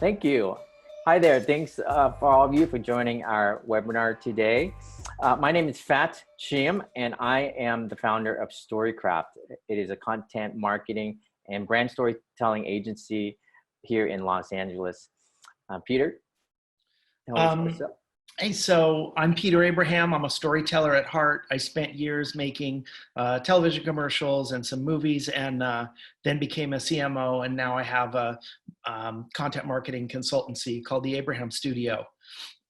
Thank you. Hi there. Thanks for all of you for joining our webinar today. My name is Phat Chiem, and I am the founder of StoryCraft. It is a content marketing and brand storytelling agency here in Los Angeles. Peter, tell us what's up. Hey, so I'm Peter Abraham. I'm a storyteller at heart. I spent years making television commercials and some movies, and then became a CMO. And now I have a content marketing consultancy called the Abraham Studio,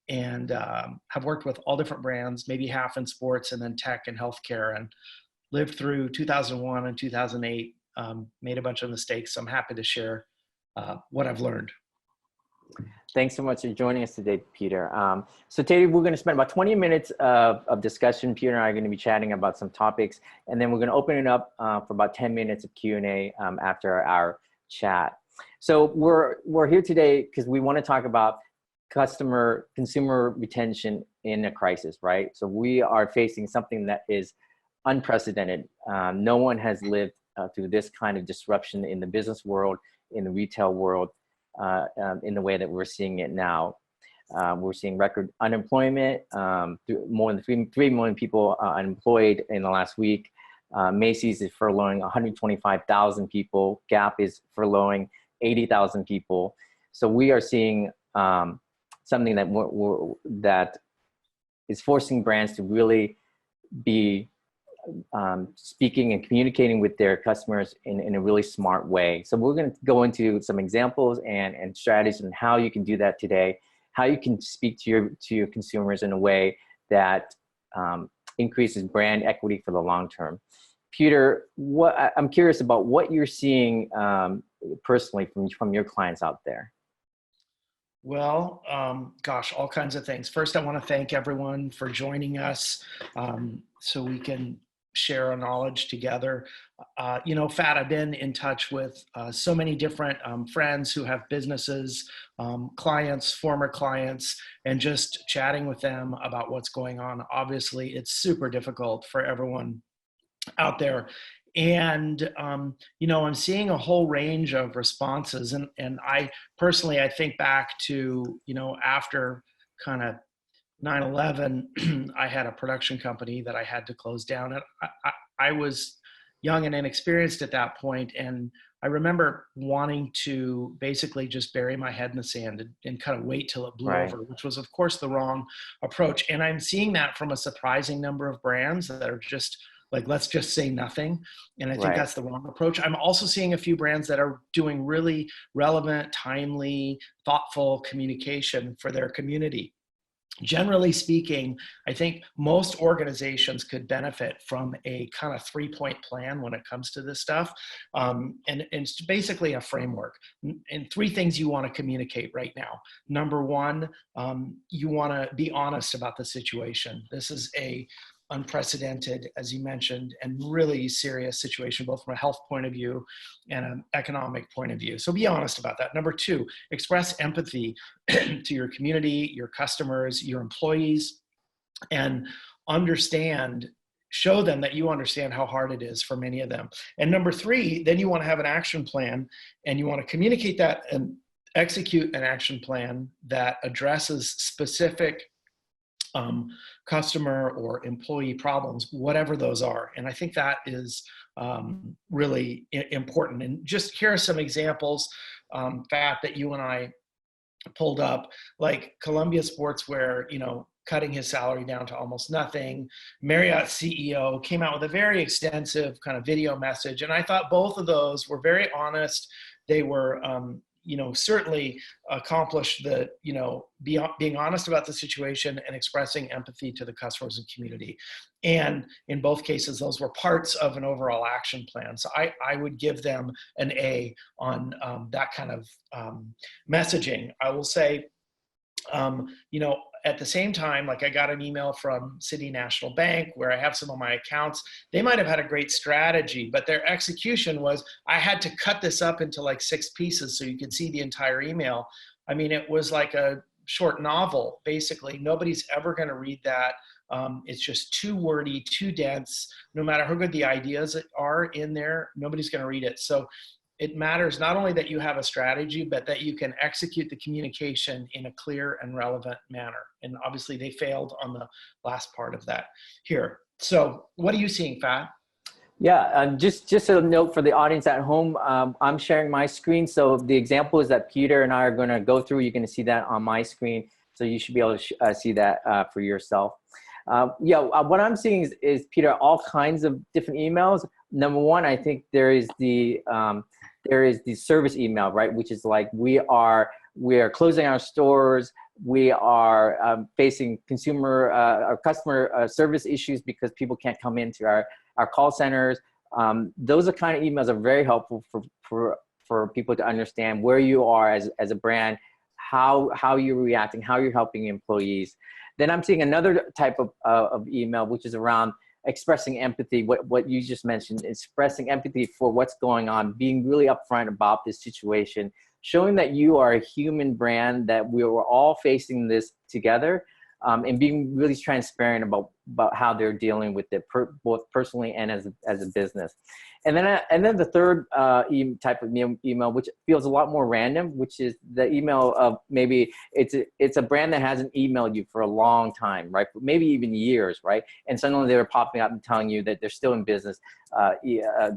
and have worked with all different brands, maybe half in sports and then tech and healthcare, and lived through 2001 and 2008. Made a bunch of mistakes. So I'm happy to share what I've learned. Thanks so much for joining us today, Peter. So today we're going to spend about 20 minutes of discussion. Peter and I are going to be chatting about some topics, and then we're going to open it up for about 10 minutes of Q&A after our chat. So we're here today because we want to talk about consumer retention in a crisis, right? So we are facing something that is unprecedented. No one has lived through this kind of disruption in the business world, in the retail world, in the way that we're seeing it now. We're seeing record unemployment, more than 3 million people unemployed in the last week. Macy's is furloughing 125,000 people. Gap is furloughing 80,000 people. So we are seeing something that is forcing brands to really be speaking and communicating with their customers in a really smart way. So we're going to go into some examples and strategies on how you can do that today, how you can speak to your consumers in a way that increases brand equity for the long term. Peter, I'm curious about what you're seeing personally from your clients out there. Well, gosh, all kinds of things. First, I want to thank everyone for joining us so we can share our knowledge together. Phat, I've been in touch with so many different friends who have businesses, clients, former clients, and just chatting with them about what's going on. Obviously, it's super difficult for everyone out there. And, I'm seeing a whole range of responses. And I personally, I think back to, after kind of 9/11, I had a production company that I had to close down. And I was young and inexperienced at that point. And I remember wanting to basically just bury my head in the sand and kind of wait till it blew over, which was, of course, the wrong approach. And I'm seeing that from a surprising number of brands that are just like, let's just say nothing. And I think that's the wrong approach. I'm also seeing a few brands that are doing really relevant, timely, thoughtful communication for their community. Generally speaking, I think most organizations could benefit from a kind of 3-point plan when it comes to this stuff. And it's basically a framework. And 3 things you want to communicate right now. Number 1, you want to be honest about the situation. This is a unprecedented, as you mentioned, and really serious situation, both from a health point of view and an economic point of view. So be honest about that. Number 2, express empathy to your community, your customers, your employees, and show them that you understand how hard it is for many of them. And number 3, then you want to have an action plan, and you want to communicate that and execute an action plan that addresses specific customer or employee problems, whatever those are. And I think that is really important. And just here are some examples, Phat, that you and I pulled up, like Columbia Sportswear, cutting his salary down to almost nothing. Marriott CEO came out with a very extensive kind of video message. And I thought both of those were very honest. They were, certainly accomplish the, being honest about the situation and expressing empathy to the customers and community. And in both cases, those were parts of an overall action plan. So I would give them an A on that kind of messaging. I will say, at the same time, like I got an email from City National Bank where I have some of my accounts. They might have had a great strategy, but their execution was, I had to cut this up into like 6 pieces so you could see the entire email. I mean, it was like a short novel, basically. Nobody's ever going to read that. It's just too wordy, too dense. No matter how good the ideas are in there, nobody's going to read it. So it matters not only that you have a strategy, but that you can execute the communication in a clear and relevant manner. And obviously they failed on the last part of that here. So what are you seeing, Phat? Yeah, just a note for the audience at home. I'm sharing my screen. So the examples that Peter and I are going to go through, you're going to see that on my screen. So you should be able to see that for yourself. What I'm seeing is, Peter, all kinds of different emails. Number one, I think there is the service email, right? Which is like, we are closing our stores. We are facing or customer service issues because people can't come into our call centers. Those are kind of emails are very helpful for people to understand where you are as a brand, how you're reacting, how you're helping employees. Then I'm seeing another type of email, which is around expressing empathy, what you just mentioned, expressing empathy for what's going on, being really upfront about this situation, showing that you are a human brand, that we are all facing this together, and being really transparent about how they're dealing with it, both personally and as a business. And then the third type of email, which feels a lot more random, which is the email of maybe it's a brand that hasn't emailed you for a long time, right? Maybe even years, right? And suddenly they're popping up and telling you that they're still in business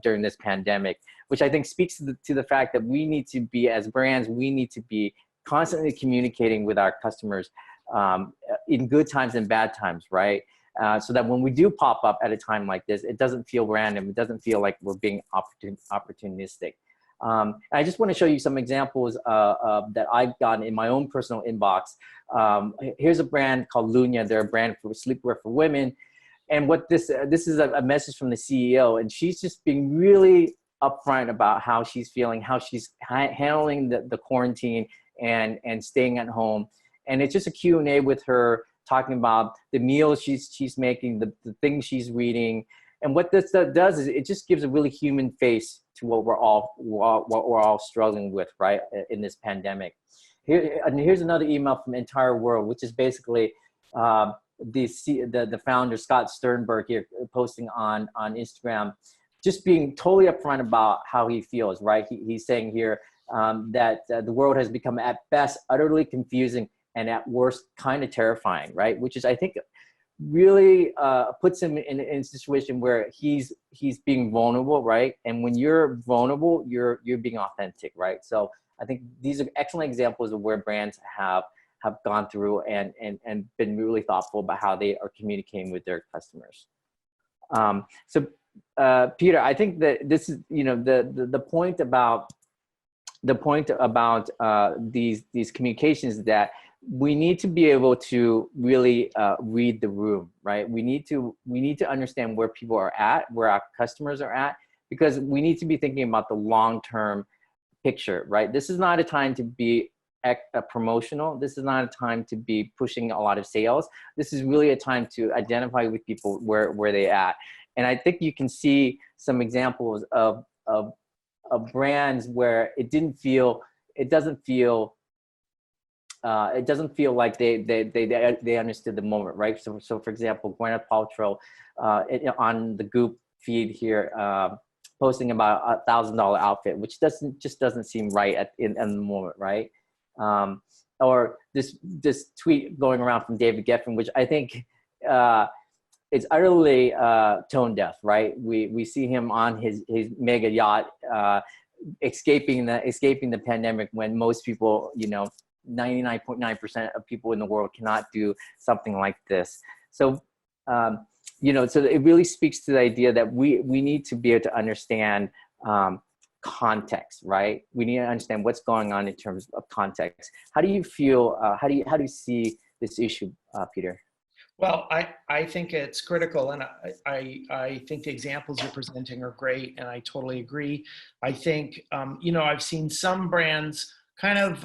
during this pandemic, which I think speaks to the fact that we need to be, as brands, we need to be constantly communicating with our customers in good times and bad times, right? So that when we do pop up at a time like this, it doesn't feel random. It doesn't feel like we're being opportunistic. And I just want to show you some examples that I've gotten in my own personal inbox. Here's a brand called Lunya. They're a brand for sleepwear for women. And what this is a message from the CEO, and she's just being really upfront about how she's feeling, how she's handling the quarantine and staying at home. And it's just a Q&A with her, talking about the meals she's making, the things she's reading. And what this does is it just gives a really human face to what we're all struggling with, right, in this pandemic. Here's another email from Entire World, which is basically the founder, Scott Sternberg, here posting on Instagram, just being totally upfront about how he feels, right? He's saying here that the world has become at best utterly confusing and at worst kind of terrifying, right? Which is, I think, really puts him in a situation where he's being vulnerable, right? And when you're vulnerable, you're being authentic, right? So I think these are excellent examples of where brands have gone through and been really thoughtful about how they are communicating with their customers. Peter, I think that this is, the point about these communications is that we need to be able to really read the room, right? We need to understand where people are at, where our customers are at, because we need to be thinking about the long-term picture, right? This is not a time to be promotional. This is not a time to be pushing a lot of sales. This is really a time to identify with people where they at. And I think you can see some examples of brands where it doesn't feel like they understood the moment, right? So for example, Gwyneth Paltrow on the Goop feed here, posting about $1,000 outfit, which just doesn't seem right in the moment, right? Or this tweet going around from David Geffen, which I think it's utterly tone deaf, right? We see him on his mega yacht, escaping the pandemic, when most people, 99.9% of people in the world cannot do something like this. So, so it really speaks to the idea that we need to be able to understand context, right? We need to understand what's going on in terms of context. How do you feel? How do you see this issue, Peter? Well, I think it's critical, and I think the examples you're presenting are great, and I totally agree. I think, I've seen some brands kind of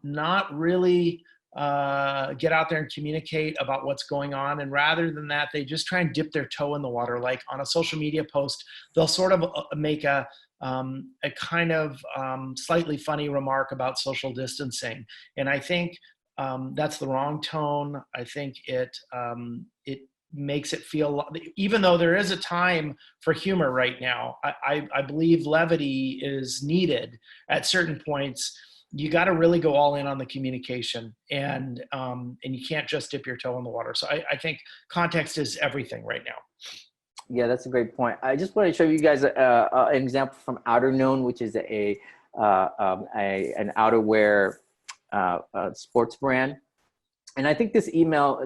not really get out there and communicate about what's going on. And rather than that, they just try and dip their toe in the water. Like on a social media post, they'll sort of make a kind of slightly funny remark about social distancing. And I think that's the wrong tone. I think it makes it feel, even though there is a time for humor right now, I believe levity is needed at certain points. You got to really go all in on the communication, and you can't just dip your toe in the water. So I think context is everything right now. Yeah, that's a great point. I just want to show you guys an example from Outerknown, which is an outerwear sports brand. And I think this email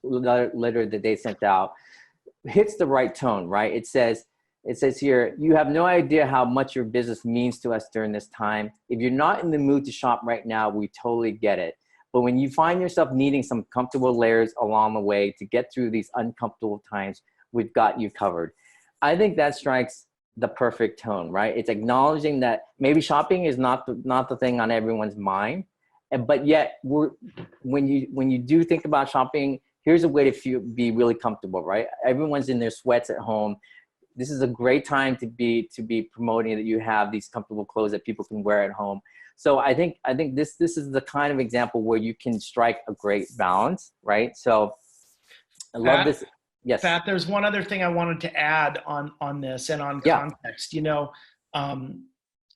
letter that they sent out hits the right tone, right? It says here, you have no idea how much your business means to us during this time. If you're not in the mood to shop right now, we totally get it. But when you find yourself needing some comfortable layers along the way to get through these uncomfortable times, we've got you covered. I think that strikes the perfect tone, right? It's acknowledging that maybe shopping is not the thing on everyone's mind. But yet, when you do think about shopping, here's a way to be really comfortable, right? Everyone's in their sweats at home. This is a great time to be promoting that you have these comfortable clothes that people can wear at home. So I think this is the kind of example where you can strike a great balance, right? So I love this. Yes. Pat, there's one other thing I wanted to add on this and on context. You know,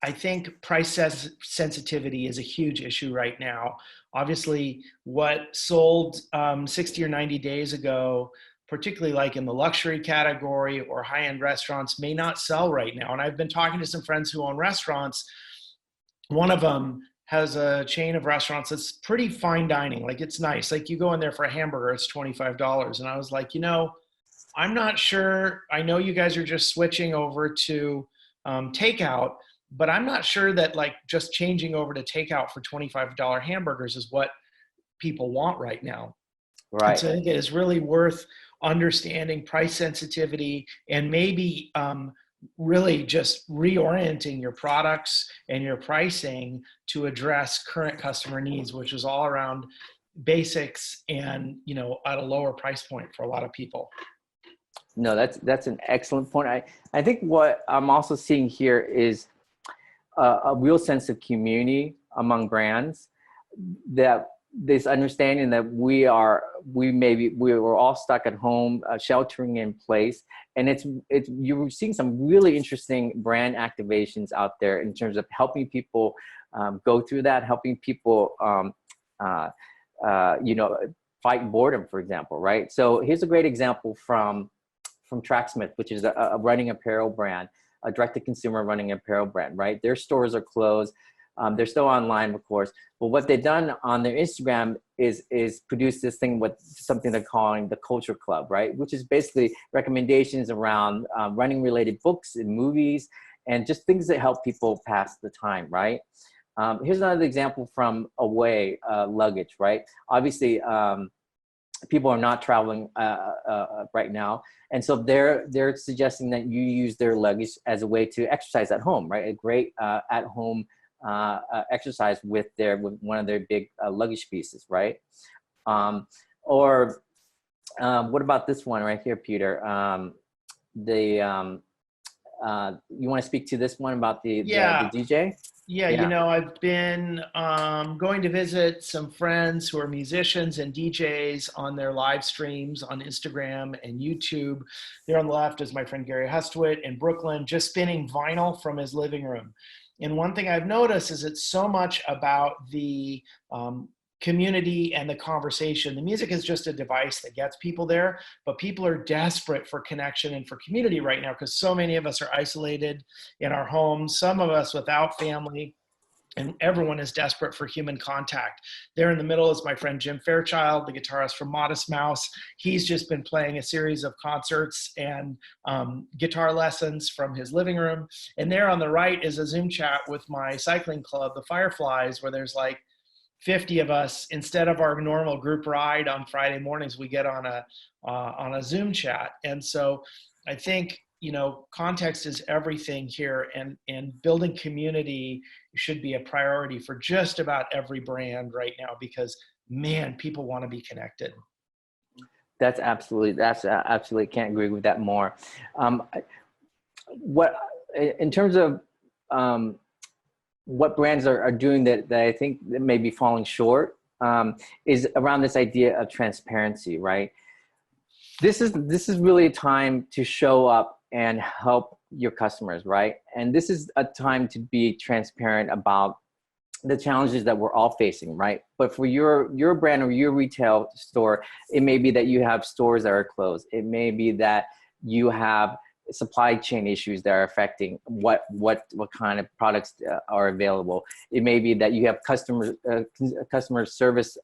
I think price sensitivity is a huge issue right now. Obviously, what sold 60 or 90 days ago, particularly like in the luxury category or high-end restaurants, may not sell right now. And I've been talking to some friends who own restaurants. One of them has a chain of restaurants that's pretty fine dining. Like, it's nice. Like, you go in there for a hamburger, it's $25. And I was like, you know, I'm not sure. I know you guys are just switching over to takeout, but I'm not sure that like just changing over to takeout for $25 hamburgers is what people want right now. Right. And so I think it is really worth understanding price sensitivity and maybe really just reorienting your products and your pricing to address current customer needs, which is all around basics and, you know, at a lower price point for a lot of people. No, that's an excellent point. I think what I'm also seeing here is a real sense of community among brands, that this understanding that we're all stuck at home, sheltering in place, and you're seeing some really interesting brand activations out there in terms of helping people go through that, helping people you know, fight boredom, for example, right? So here's a great example from Tracksmith, which is a running apparel brand, a direct-to-consumer running apparel brand, right? Their stores are closed. They're still online, of course. But what they've done on their Instagram is produce this thing with something they're calling the Culture Club, right? Which is basically recommendations around running-related books and movies and just things that help people pass the time, right? Here's another example from Away luggage, right? Obviously, people are not traveling right now. And so they're suggesting that you use their luggage as a way to exercise at home, right? A great at-home exercise with one of their big luggage pieces, right? Or what about this one right here, Peter? You want to speak to this one about the DJ? Yeah, you know, I've been going to visit some friends who are musicians and DJs on their live streams on Instagram and YouTube. There on the left is my friend Gary Hustwit in Brooklyn, just spinning vinyl from his living room. And one thing I've noticed is it's so much about the community and the conversation. The music is just a device that gets people there, but people are desperate for connection and for community right now because so many of us are isolated in our homes, some of us without family, and everyone is desperate for human contact. There in the middle is my friend Jim Fairchild, the guitarist from Modest Mouse. He's just been playing a series of concerts and guitar lessons from his living room. And there on the right is a Zoom chat with my cycling club, the Fireflies, where there's like 50 of us. Instead of our normal group ride on Friday mornings, we get on a Zoom chat. And so I think, you know, context is everything here, and building community should be a priority for just about every brand right now because, man, people want to be connected. That's absolutely can't agree with that more. What in terms of what brands are doing that I think that may be falling short is around this idea of transparency, right? this is really a time to show up and help your customers, right? And this is a time to be transparent about the challenges that we're all facing, right? But for your brand or your retail store, it may be that you have stores that are closed. It may be that you have supply chain issues that are affecting what kind of products are available. It may be that you have customer service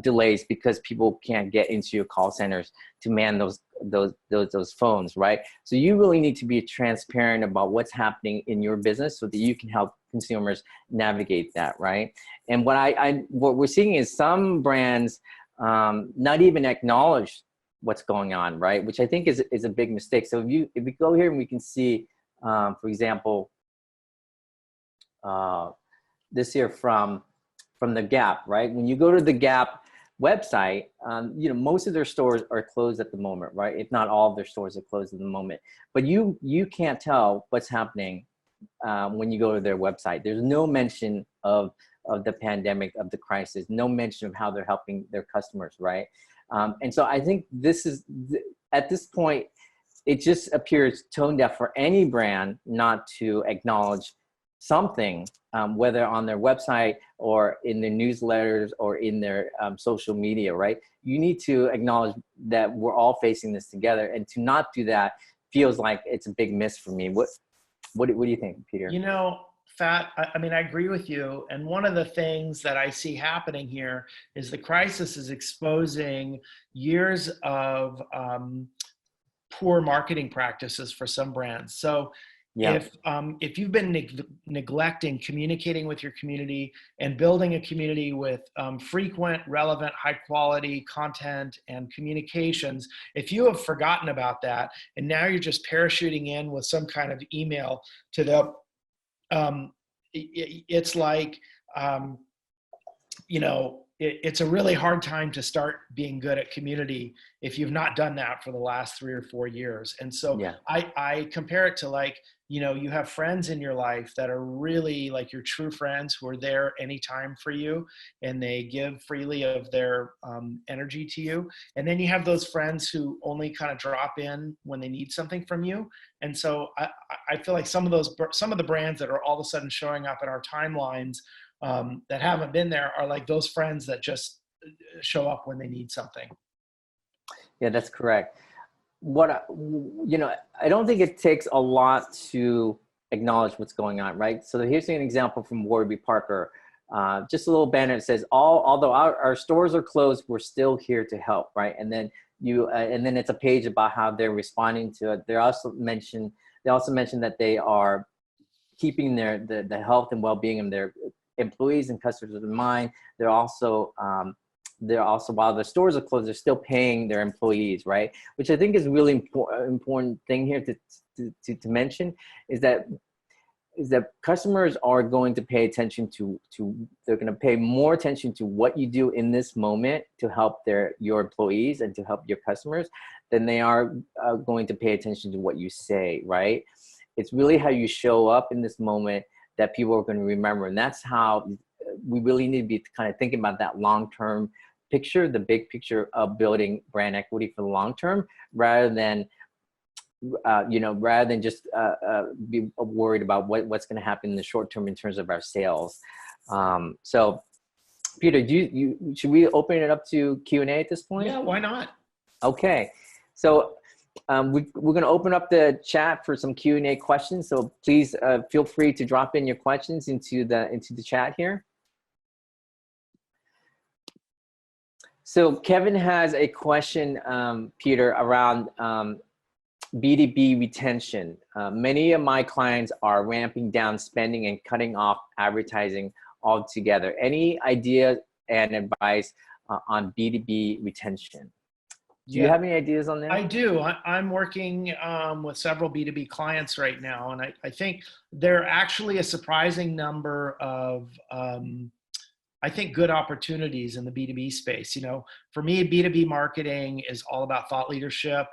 delays because people can't get into your call centers to man those phones, right? So you really need to be transparent about what's happening in your business so that you can help consumers navigate that, right? And what we're seeing is some brands not even acknowledge what's going on, right? Which I think is a big mistake. So if we go here and we can see, for example, this here from the Gap, right? When you go to the Gap website, you know, most of their stores are closed at the moment, right? If not all of their stores are closed at the moment. But you can't tell what's happening when you go to their website. There's no mention of the pandemic, of the crisis, no mention of how they're helping their customers, right? And so I think at this point, it just appears tone deaf for any brand not to acknowledge something, whether on their website or in their newsletters or in their social media, right? You need to acknowledge that we're all facing this together, and to not do that feels like it's a big miss for me. What do you think, Peter? You know, Phat, I mean, I agree with you. And one of the things that I see happening here is the crisis is exposing years of poor marketing practices for some brands. So Yeah. if you've been neglecting communicating with your community and building a community with frequent, relevant, high quality content and communications, if you have forgotten about that and now you're just parachuting in with some kind of email to the it's like, you know, it's a really hard time to start being good at community if you've not done that for the last 3 or 4 years. And so Yeah. I compare it to, like, you know, you have friends in your life that are really like your true friends who are there anytime for you and they give freely of their energy to you. And then you have those friends who only kind of drop in when they need something from you. And so I feel like some of the brands that are all of a sudden showing up in our timelines that haven't been there are like those friends that just show up when they need something. Yeah, that's correct. You know, I don't think it takes a lot to acknowledge what's going on, right? So here's an example from Warby Parker. Just a little banner that says, although our stores are closed, we're still here to help, right? And then and then it's a page about how they're responding to it. They also mention that they are keeping the health and well-being of their employees and customers in mind. They're also while the stores are closed, they're still paying their employees, right? Which I think is a really important thing here to mention is that customers are going to pay attention they're going to pay more attention to what you do in this moment to help your employees and to help your customers than they are going to pay attention to what you say, right? It's really how you show up in this moment that people are going to remember. And that's how we really need to be kind of thinking about that long-term picture, the big picture of building brand equity for the long term, rather than just be worried about what's going to happen in the short term in terms of our sales. So Peter, should we open it up to Q&A at this point? Yeah, why not? Okay. So we're going to open up the chat for some Q&A questions. So please feel free to drop in your questions into the chat here. So Kevin has a question, Peter, around B2B retention. Many of my clients are ramping down spending and cutting off advertising altogether. Any ideas and advice on B2B retention? Do you have any ideas on that? I do. I'm working with several B2B clients right now, and I think there are actually a surprising number of I think good opportunities in the B2B space. You know, for me, B2B marketing is all about thought leadership.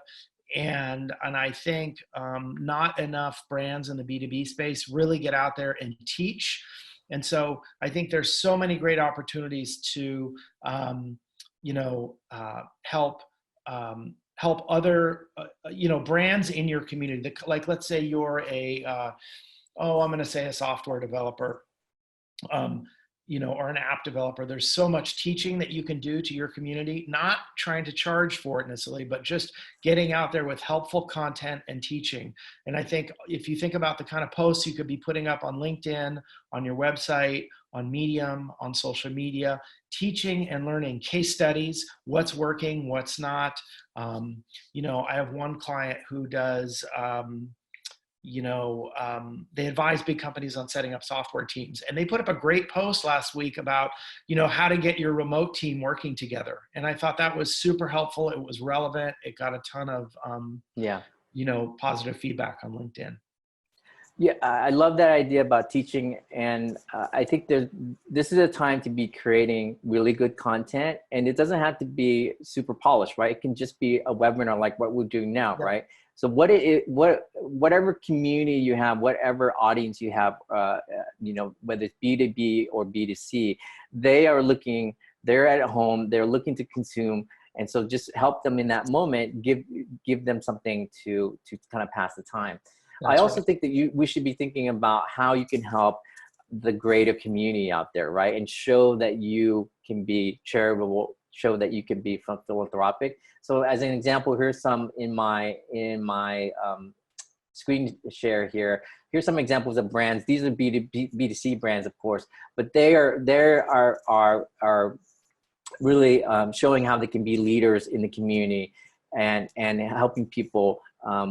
And I think not enough brands in the B2B space really get out there and teach. And so I think there's so many great opportunities to, help help other, brands in your community. Like, let's say you're I'm going to say a software developer, or an app developer. There's so much teaching that you can do to your community, not trying to charge for it necessarily, but just getting out there with helpful content and teaching. And I think if you think about the kind of posts you could be putting up on LinkedIn, on your website, on Medium, on social media, teaching and learning, case studies, what's working, what's not. I have one client who does, they advise big companies on setting up software teams. And they put up a great post last week about, how to get your remote team working together. And I thought that was super helpful. It was relevant. It got a ton of, positive feedback on LinkedIn. Yeah, I love that idea about teaching. And I think this is a time to be creating really good content. And it doesn't have to be super polished, right? It can just be a webinar like what we're doing now, right? So whatever community you have, whatever audience you have, whether it's B2B or B2C, they're at home, they're looking to consume. And so just help them in that moment, give them something to kind of pass the time. I also think that we should be thinking about how you can help the greater community out there, right? And show that you can be charitable, show that you can be philanthropic. So as an example, here's some in my screen share here. Here's some examples of brands. These are B2C brands, of course, but they are really showing how they can be leaders in the community and helping people,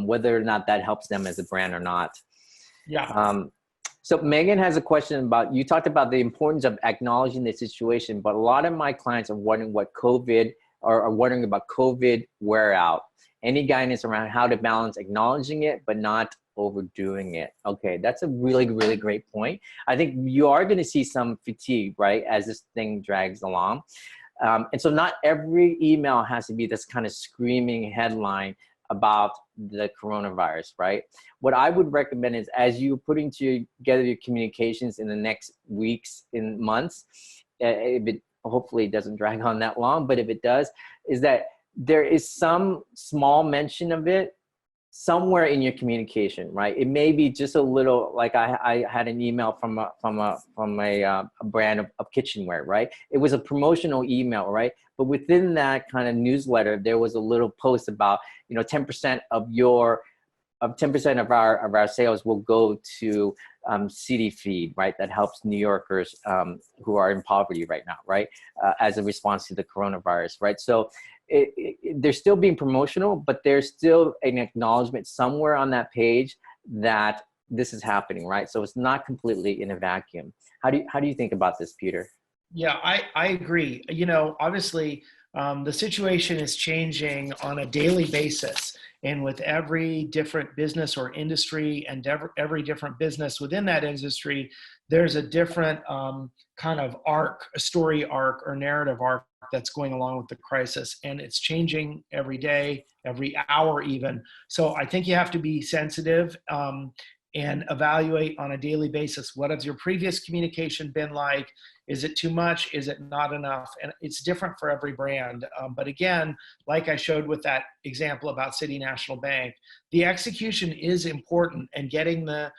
whether or not that helps them as a brand or not. Yeah. So Megan has a question about, you talked about the importance of acknowledging the situation, but a lot of my clients are wondering are wondering about COVID wear out. Any guidance around how to balance acknowledging it, but not overdoing it? Okay, that's a really, really great point. I think you are going to see some fatigue, right, as this thing drags along. And so not every email has to be this kind of screaming headline about the coronavirus, right? What I would recommend is, as you're putting together your communications in the next weeks and months, if it hopefully doesn't drag on that long, but if it does, is that there is some small mention of it somewhere in your communication, right? It may be just a little, like I had an email from a brand of kitchenware, right? It was a promotional email, right? But within that kind of newsletter, there was a little post about, 10% of our sales will go to CD Feed, right? That helps New Yorkers who are in poverty right now, right? As a response to the coronavirus, right? So they're still being promotional, but there's still an acknowledgement somewhere on that page that this is happening, right? So it's not completely in a vacuum. How do you think about this, Peter? Yeah, I agree. Obviously, the situation is changing on a daily basis. And with every different business or industry and every different business within that industry, there's a different kind of arc, a story arc or narrative arc that's going along with the crisis. And it's changing every day, every hour even. So I think you have to be sensitive and evaluate on a daily basis. What has your previous communication been like? Is it too much? Is it not enough? And it's different for every brand. But again, like I showed with that example about City National Bank, the execution is important, and getting the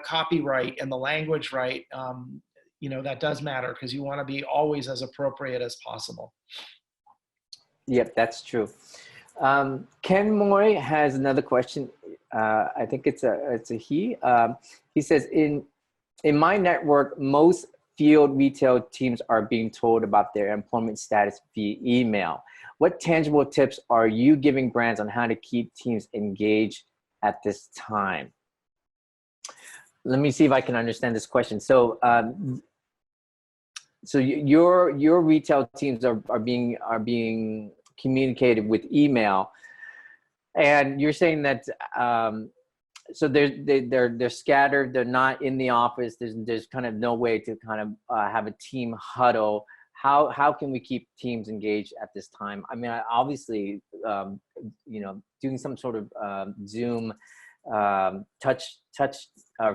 copyright and the language right, that does matter, because you want to be always as appropriate as possible. Yep, that's true. Ken Moy has another question. I think it's a he. He says, in my network, most field retail teams are being told about their employment status via email. What tangible tips are you giving brands on how to keep teams engaged at this time? Let me see if I can understand this question. So, your retail teams are being communicated with email, and you're saying that so they're scattered, they're not in the office, there's kind of no way to kind of have a team huddle. How can we keep teams engaged at this time? I mean, obviously, doing some sort of Zoom touch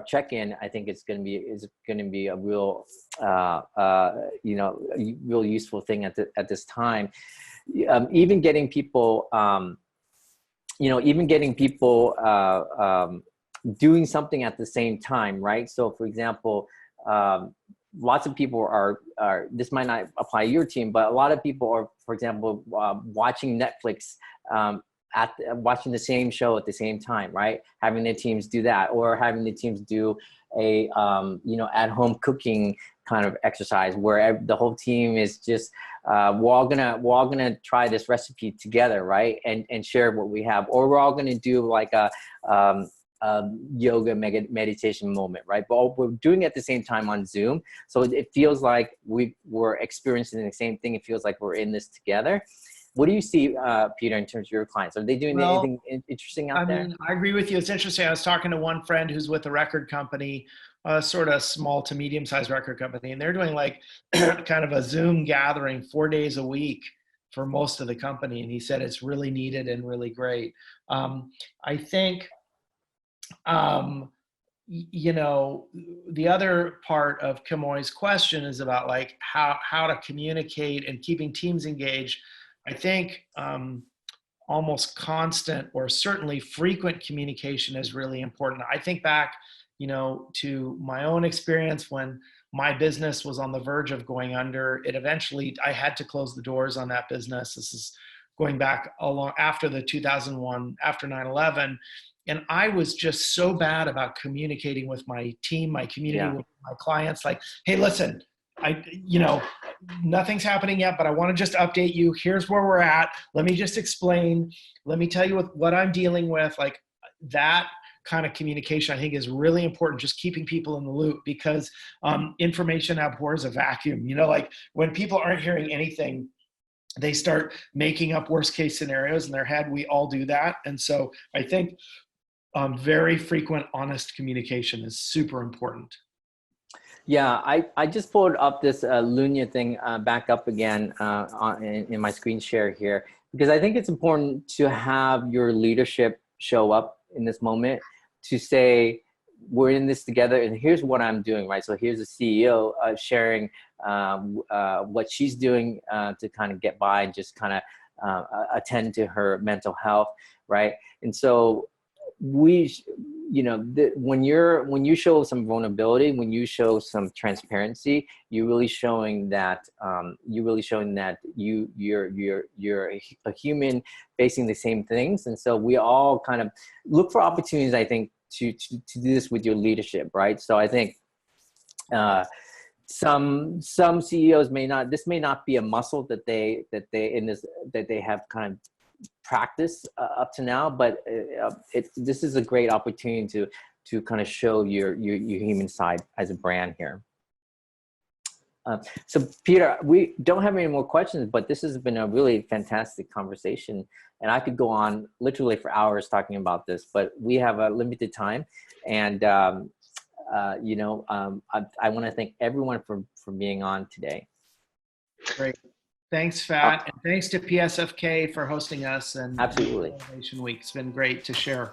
check-in, I think is going to be a real real useful thing at this time. Even getting people even getting people doing something at the same time, right? So for example, lots of people are, this might not apply to your team, but a lot of people are, for example, watching Netflix, watching the same show at the same time, right? Having the teams do that, or having the teams do a, at-home cooking kind of exercise where the whole team is just, we're all gonna try this recipe together, right? And share what we have, or we're all gonna do like a yoga meditation moment, right? But we're doing it at the same time on Zoom. So it feels like we're experiencing the same thing. It feels like we're in this together. What do you see, Peter, in terms of your clients? Are they doing anything interesting out there? I mean, I agree with you. It's interesting. I was talking to one friend who's with a record company, sort of small to medium-sized record company, and they're doing like kind of a Zoom gathering 4 days a week for most of the company. And he said it's really needed and really great. I think, the other part of Kamoy's question is about like how to communicate and keeping teams engaged. I think almost constant or certainly frequent communication is really important. I think back, to my own experience when my business was on the verge of going under. I had to close the doors on that business. This is going back after the 2001, after 9/11. And I was just so bad about communicating with my team, my community, with my clients. Like, hey, listen, nothing's happening yet, but I want to just update you. Here's where we're at. Let me just explain. Let me tell you what I'm dealing with. Like that kind of communication, I think, is really important. Just keeping people in the loop, because information abhors a vacuum. Like when people aren't hearing anything, they start making up worst case scenarios in their head. We all do that. And so I think very frequent, honest communication is super important. Yeah, I just pulled up this Lunia thing back up again in my screen share here, because I think it's important to have your leadership show up in this moment to say, we're in this together and here's what I'm doing, right? So here's the CEO sharing what she's doing to kind of get by and just kind of attend to her mental health, right? And so when you show some vulnerability, when you show some transparency, you're really showing that you're a human facing the same things. And so we all kind of look for opportunities, I think, to do this with your leadership, right? So I think some CEOs this may not be a muscle that they have kind of practice up to now, but this is a great opportunity to kind of show your human side as a brand here. So Peter, we don't have any more questions, but this has been a really fantastic conversation, and I could go on literally for hours talking about this, but we have a limited time, and I want to thank everyone for being on today. Great. Thanks, Phat, and thanks to PSFK for hosting us and absolutely Innovation Week. It's been great to share.